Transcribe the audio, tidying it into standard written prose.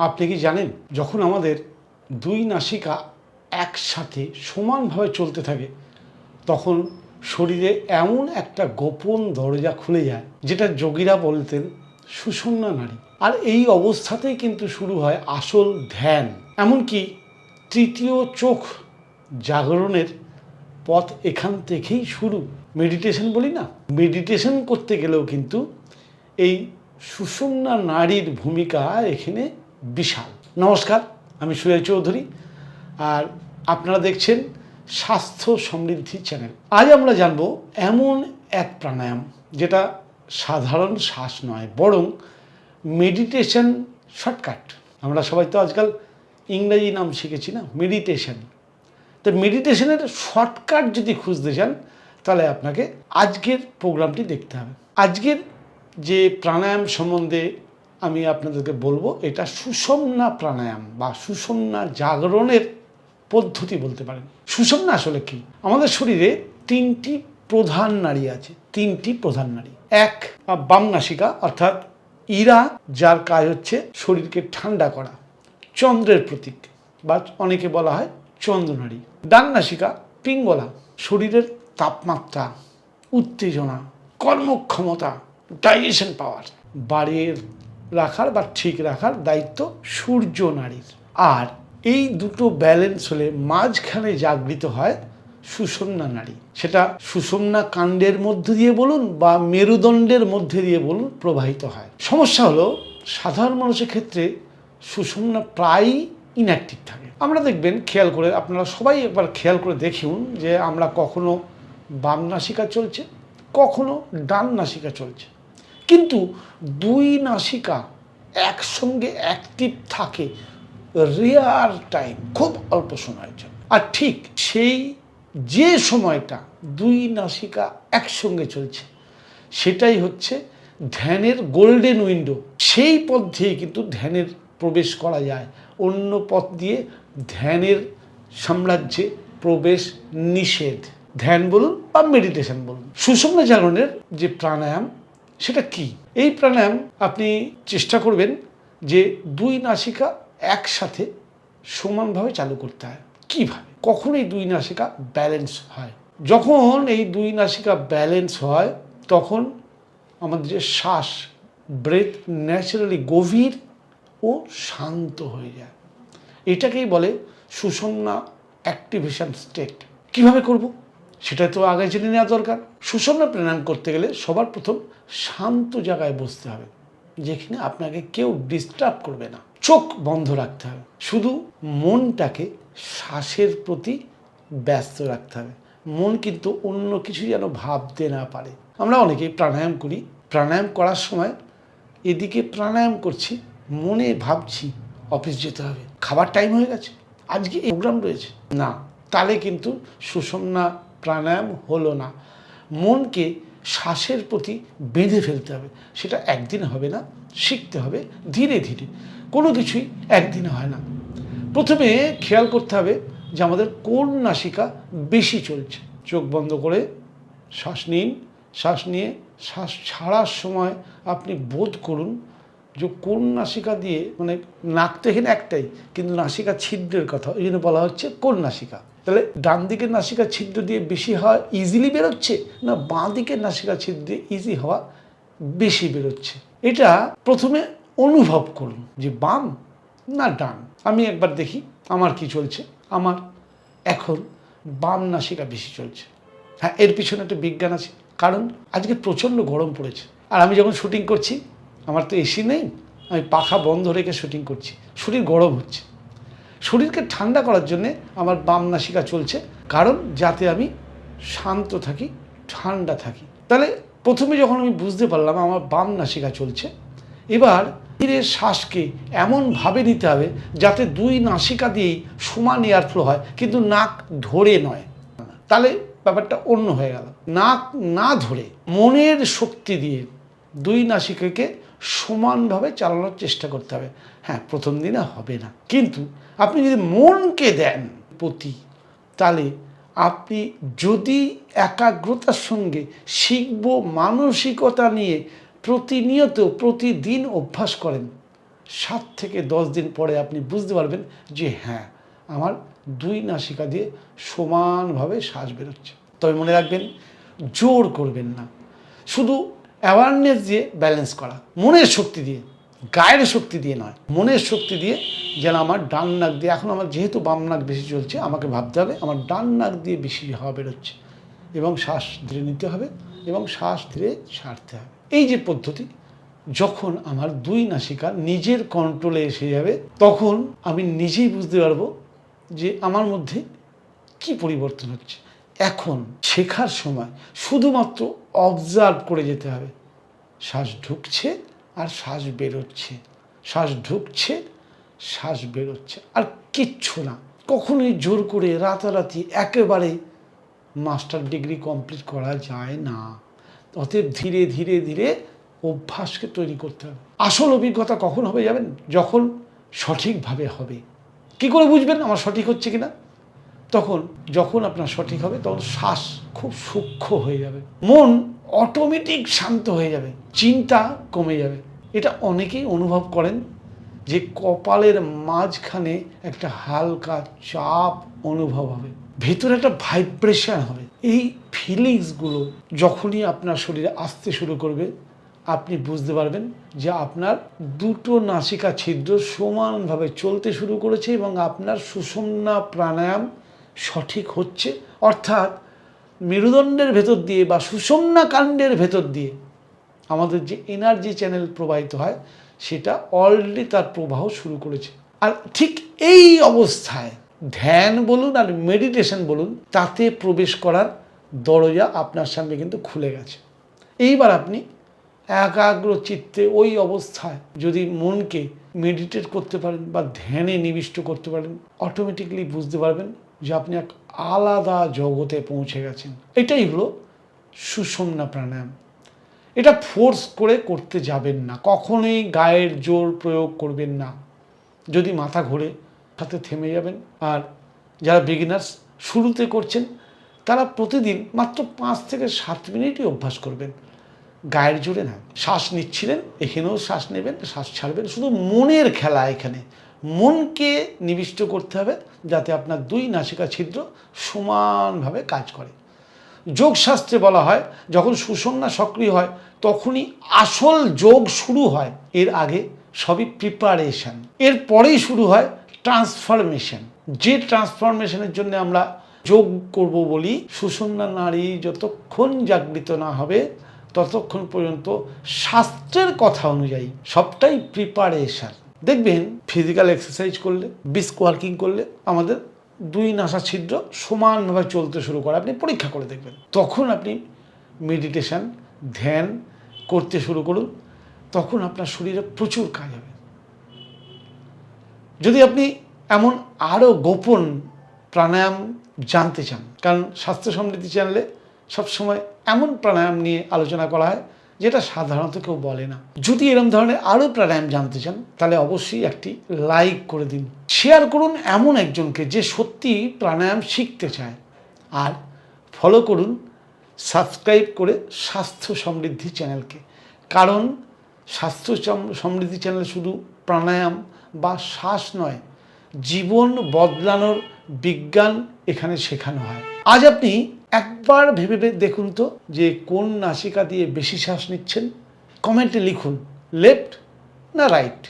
আপনি কি জানেন যখন আমাদের দুই নাসিকা একসাথে সমানভাবে চলতে থাকে তখন শরীরে এমন একটা গোপন দরজা খুলে যায় যেটা যোগীরা বলতেন সুষুম্না নাড়ি। আর এই অবস্থাতেই কিন্তু শুরু হয় আসল ধ্যান, এমনকি তৃতীয় চোখ জাগরণের পথ এখান থেকেই শুরু। মেডিটেশন বলি না, মেডিটেশন করতে গেলেও কিন্তু এই সুষুম্না নাড়ির ভূমিকা এখানে বিশাল। নমস্কার, আমি সুজয় চৌধুরী আর আপনারা দেখছেন স্বাস্থ্য সমৃদ্ধি চ্যানেল। আজ আমরা জানব এমন এক প্রাণায়াম যেটা সাধারণ শ্বাস নয়, বরং মেডিটেশন শর্টকাট। আমরা সবাই তো আজকাল ইংরেজি নাম শিখেছি না, মেডিটেশন। তো মেডিটেশনের শর্টকাট যদি খুঁজতে চান তাহলে আপনাকে আজকের প্রোগ্রামটি দেখতে হবে। আজকের যে প্রাণায়াম সম্বন্ধে আমি আপনাদেরকে বলবো, এটা সুষুম্না প্রাণায়াম বা সুষুম্না জাগরণের পদ্ধতি বলতে পারেন। সুষুম্না আসলে কি? আমাদের শরীরে তিনটি প্রধান নাড়ি আছে, তিনটি প্রধান নাড়ি। এক, বাম নাসিকা অর্থাৎ ইরা, যার কাজ হচ্ছে শরীরকে ঠান্ডা করা, চন্দ্রের প্রতীক বা অনেকে বলা হয় চন্দ্রনাড়ি। ডান নাসিকা পিঙ্গলা, শরীরের তাপমাত্রা, উত্তেজনা, কর্মক্ষমতা, ডাইজেশন পাওয়ার বাড়িয়ে রাখার বা ঠিক রাখার দায়িত্ব সূর্য নাড়ির। আর এই দুটো ব্যালেন্স হলে মাঝখানে জাগৃত হয় সুষুম্না নাড়ি। সেটা সুষুম্না কাণ্ডের মধ্যে দিয়ে বলুন বা মেরুদণ্ডের মধ্যে দিয়ে বলুন প্রবাহিত হয়। সমস্যা হলো সাধারণ মানুষের ক্ষেত্রে সুষুম্না প্রায়ই ইনঅ্যাক্টিভ থাকে। আমরা দেখবেন, খেয়াল করে আপনারা সবাই একবার খেয়াল করে দেখুন যে আমরা কখনো বাম নাসিকা চলছে, কখনো ডান নাসিকা চলছে, কিন্তু দুই নাসিকা একসঙ্গে অ্যাক্টিভ থাকে রেয়ার টাইম, খুব অল্প সময়ের জন্য। আর ঠিক সেই যে সময়টা দুই নাসিকা একসঙ্গে চলছে সেটাই হচ্ছে ধ্যানের গোল্ডেন উইন্ডো। সেই পথ দিয়ে কিন্তু ধ্যানের প্রবেশ করা যায়, অন্য পথ দিয়ে ধ্যানের সাম্রাজ্যে প্রবেশ নিষেধ। ধ্যান বলুন বা মেডিটেশন বলুন। সুষুম্না জাগরণের যে প্রাণায়াম সেটা কি? এই প্রাণায়াম আপনি চেষ্টা করবেন যে দুই নাসিকা একসাথে সমানভাবে চালু করতে হয়। কিভাবে? কখন এই দুই নাসিকা ব্যালেন্স হয়? যখন এই দুই নাসিকা ব্যালেন্স হয় তখন আমাদের যে শ্বাস, ব্রেথ ন্যাচারালি গভীর ও শান্ত হয়ে যায়। এটাকেই বলে সুষুম্না অ্যাক্টিভেশন স্টেট। কিভাবে করব সেটা তো আগে জেনে নেওয়া দরকার। সুষুম্না প্রাণায়াম করতে গেলে সবার প্রথম শান্ত জায়গায় বসতে হবে, যেখানে আপনাকে কেউ ডিস্টার্ব করবে না। চোখ বন্ধ রাখতে হবে, শুধু মনটাকে শ্বাসের প্রতি ব্যস্ত রাখতে হবে। মন কিন্তু অন্য কিছু যেন ভাবতে না পারে। আমরা অনেকেই প্রাণায়াম করি, প্রাণায়াম করার সময় এদিকে প্রাণায়াম করছি, মনে ভাবছি অফিস যেতে হবে, খাবার টাইম হয়ে গেছে, আজকে প্রোগ্রাম রয়েছে। না, তাহলে কিন্তু সুষুম্না প্রাণায়াম হলো না। মনকে শ্বাসের প্রতি বেঁধে ফেলতে হবে। সেটা একদিন হবে না, শিখতে হবে ধীরে ধীরে। কোনো কিছুই একদিনে হয় না। প্রথমে খেয়াল করতে হবে যে আমাদের কোন নাসিকা বেশি চলছে। চোখ বন্ধ করে শ্বাস নিন, শ্বাস নিয়ে শ্বাস ছাড়ার সময় আপনি বোধ করুন যে কোন নাসিকা দিয়ে, মানে নাক তো এখানে একটাই, কিন্তু নাসিকা ছিদ্রের কথা ওই জন্য বলা হচ্ছে কোন নাসিকা। তাহলে ডান দিকের নাসিকা ছিদ্র দিয়ে বেশি হওয়া ইজিলি বেরোচ্ছে, না বাঁ দিকের নাসিকা ছিদ্র দিয়ে ইজি হওয়া বেশি বেরোচ্ছে। এটা প্রথমে অনুভব করুন যে বাম না ডান। আমি একবার দেখি আমার কি চলছে। আমার এখন বাম নাসিকা বেশি চলছে। হ্যাঁ, এর পিছনে একটা বিজ্ঞান আছে, কারণ আজকে প্রচণ্ড গরম পড়েছে। আর আমি যখন শুটিং করছি, আমার তো এসি নেই, আমি পাখা বন্ধ রেখে শুটিং করছি, শরীর গরম হচ্ছে। শরীরকে ঠান্ডা করার জন্যে আমার বাম নাসিকা চলছে, কারণ যাতে আমি শান্ত থাকি, ঠান্ডা থাকি। তাহলে প্রথমে যখন আমি বুঝতে পারলাম আমার বাম নাসিকা চলছে, এবার ধীরে শ্বাসকে এমনভাবে নিতে হবে যাতে দুই নাসিকা দিয়েই সমান এয়ার ফ্লো হয়, কিন্তু নাক ধরে নয়। তাহলে ব্যাপারটা অন্য হয়ে গেল। নাক না ধরে মনের শক্তি দিয়ে দুই নাসিকাকে সমানভাবে চালানোর চেষ্টা করতে হবে। হ্যাঁ, প্রথম দিনে হবে না, কিন্তু আপনি যদি মনকে দেন প্রতি, তাহলে আপনি যদি একাগ্রতার সঙ্গে শিখব মানসিকতা নিয়ে প্রতিনিয়ত প্রতিদিন অভ্যাস করেন, 7 থেকে 10 দিন পরে আপনি বুঝতে পারবেন যে হ্যাঁ, আমার 2 নাসিকা দিয়ে সমানভাবে শ্বাস বেরোচ্ছে। তবে মনে রাখবেন, জোর করবেন না, শুধু অ্যাওয়ারনেস দিয়ে ব্যালেন্স করা, মনের শক্তি দিয়ে, গায়ের শক্তি দিয়ে নয়, মনের শক্তি দিয়ে। যেন আমার ডান নাক দিয়ে, এখন আমার যেহেতু বাম নাক বেশি চলছে, আমাকে ভাবতে হবে আমার ডান নাক দিয়ে বেশি হাওয়া বেরোচ্ছে এবং শ্বাস ধীরে নিতে হবে এবং শ্বাস ধীরে ছাড়তে হবে। এই যে পদ্ধতি, যখন আমার 2 নাসিকা নিজের কন্ট্রোলে এসে যাবে, তখন আমি নিজেই বুঝতে পারবো যে আমার মধ্যে কি পরিবর্তন হচ্ছে। এখন শেখার সময় শুধুমাত্র অবজার্ভ করে যেতে হবে। শ্বাস ঢুকছে আর শ্বাস বেরোচ্ছে, শ্বাস ঢুকছে, শ্বাস বেরোচ্ছে, আর কিচ্ছু না। কখনোই জোর করে রাতারাতি একেবারে মাস্টার ডিগ্রি কমপ্লিট করা যায় না। অতএব ধীরে ধীরে ধীরে অভ্যাসকে তৈরি করতে হবে। আসল অভিজ্ঞতা কখন হবে যাবেন? যখন সঠিকভাবে হবে। কি করে বুঝবেন আমার সঠিক হচ্ছে কিনা? যখন আপনার সঠিক হবে, তখন শ্বাস খুব সূক্ষ্ম হয়ে যাবে, মন অটোমেটিক শান্ত হয়ে যাবে, চিন্তা কমে যাবে। এটা অনেকেই অনুভব করেন যে কপালের মাঝখানে একটা হালকা চাপ অনুভব হবে, ভেতরে একটা ভাইব্রেশন হবে। এই ফিলিংসগুলো যখনই আপনার শরীরে আসতে শুরু করবে, আপনি বুঝতে পারবেন যে আপনার 2টো নাসিকা ছিদ্র সমানভাবে চলতে শুরু করেছে এবং আপনার সুষুম্না প্রাণায়াম সঠিক হচ্ছে। অর্থাৎ মেরুদণ্ডের ভেতর দিয়ে বা সুষুম্না কাণ্ডের ভেতর দিয়ে আমাদের যে এনার্জি চ্যানেল প্রবাহিত হয়, সেটা অলরেডি তার প্রবাহ শুরু করেছে। আর ঠিক এই অবস্থায় ধ্যান বলুন আর মেডিটেশন বলুন, তাতে প্রবেশ করার দরজা আপনার সামনে কিন্তু খুলে গেছে। এইবার আপনি একাগ্র চিত্তে ওই অবস্থায় যদি মনকে মেডিটেট করতে পারেন বা ধ্যানে নিবিষ্ট করতে পারেন, অটোমেটিকলি বুঝতে পারবেন যে আপনি এক আলাদা জগতে পৌঁছে গেছেন। এটাই হলো সুষুম্না প্রাণায়াম। এটা ফোর্স করে করতে যাবেন না, কখনোই গায়ের জোর প্রয়োগ করবেন না। যদি মাথা ঘোরে, সাথে থেমে যাবেন। আর যারা বিগিনার্স শুরুতে করছেন, তারা প্রতিদিন মাত্র 5 থেকে 7 মিনিটই অভ্যাস করবেন, গায়ের জোরে না। শ্বাস নিচ্ছিলেন, এখানেও শ্বাস নেবেন, শ্বাস ছাড়বেন। শুধু মনের খেলা এখানে, মনকে নিবিষ্ট করতে হবে যাতে আপনার 2 নাসিকা ছিদ্র সমানভাবে কাজ করে। যোগশাস্ত্রে বলা হয়, যখন সুষুম্না সক্রিয় হয় তখনই আসল যোগ শুরু হয়। এর আগে সবই প্রিপারেশন, এর পরেই শুরু হয় ট্রান্সফরমেশন। যে ট্রান্সফরমেশনের জন্য আমরা যোগ করব বলি, সুষুম্না নাড়ি যতক্ষণ জাগৃত না হবে ততক্ষণ পর্যন্ত শাস্ত্রের কথা অনুযায়ী সবটাই প্রিপারেশন। দেখবেন ফিজিক্যাল এক্সারসাইজ করলে, ব্রিস্ক ওয়ার্কিং করলে আমাদের 2 নাসা ছিদ্র সমানভাবে চলতে শুরু করে। আপনি পরীক্ষা করে দেখবেন। তখন আপনি মেডিটেশন, ধ্যান করতে শুরু করুন, তখন আপনার শরীরে প্রচুর কাজ হবে। যদি আপনি এমন আরও গোপন প্রাণায়াম জানতে চান, কারণ স্বাস্থ্য সমৃদ্ধি চ্যানেলে সবসময় এমন প্রাণায়াম নিয়ে আলোচনা করা হয় যেটা সাধারণত কেউ বলে না। যদি এরকম ধরনের আরও প্রাণায়াম জানতে চান, তাহলে অবশ্যই একটি লাইক করে দিন, শেয়ার করুন এমন একজনকে যে সত্যি প্রাণায়াম শিখতে চায়, আর ফলো করুন, সাবস্ক্রাইব করে স্বাস্থ্য সমৃদ্ধি চ্যানেলকে। কারণ স্বাস্থ্য সমৃদ্ধি চ্যানেল শুধু প্রাণায়াম বা শ্বাস নয়, জীবন বদলানোর বিজ্ঞান এখানে শেখানো হয়। আজ আপনি একবার ভেবে দেখুন তো যে কোন নাসিকা দিয়ে বেশি শ্বাস নিচ্ছেন। কমেন্টে লিখুন, লেফট না রাইট।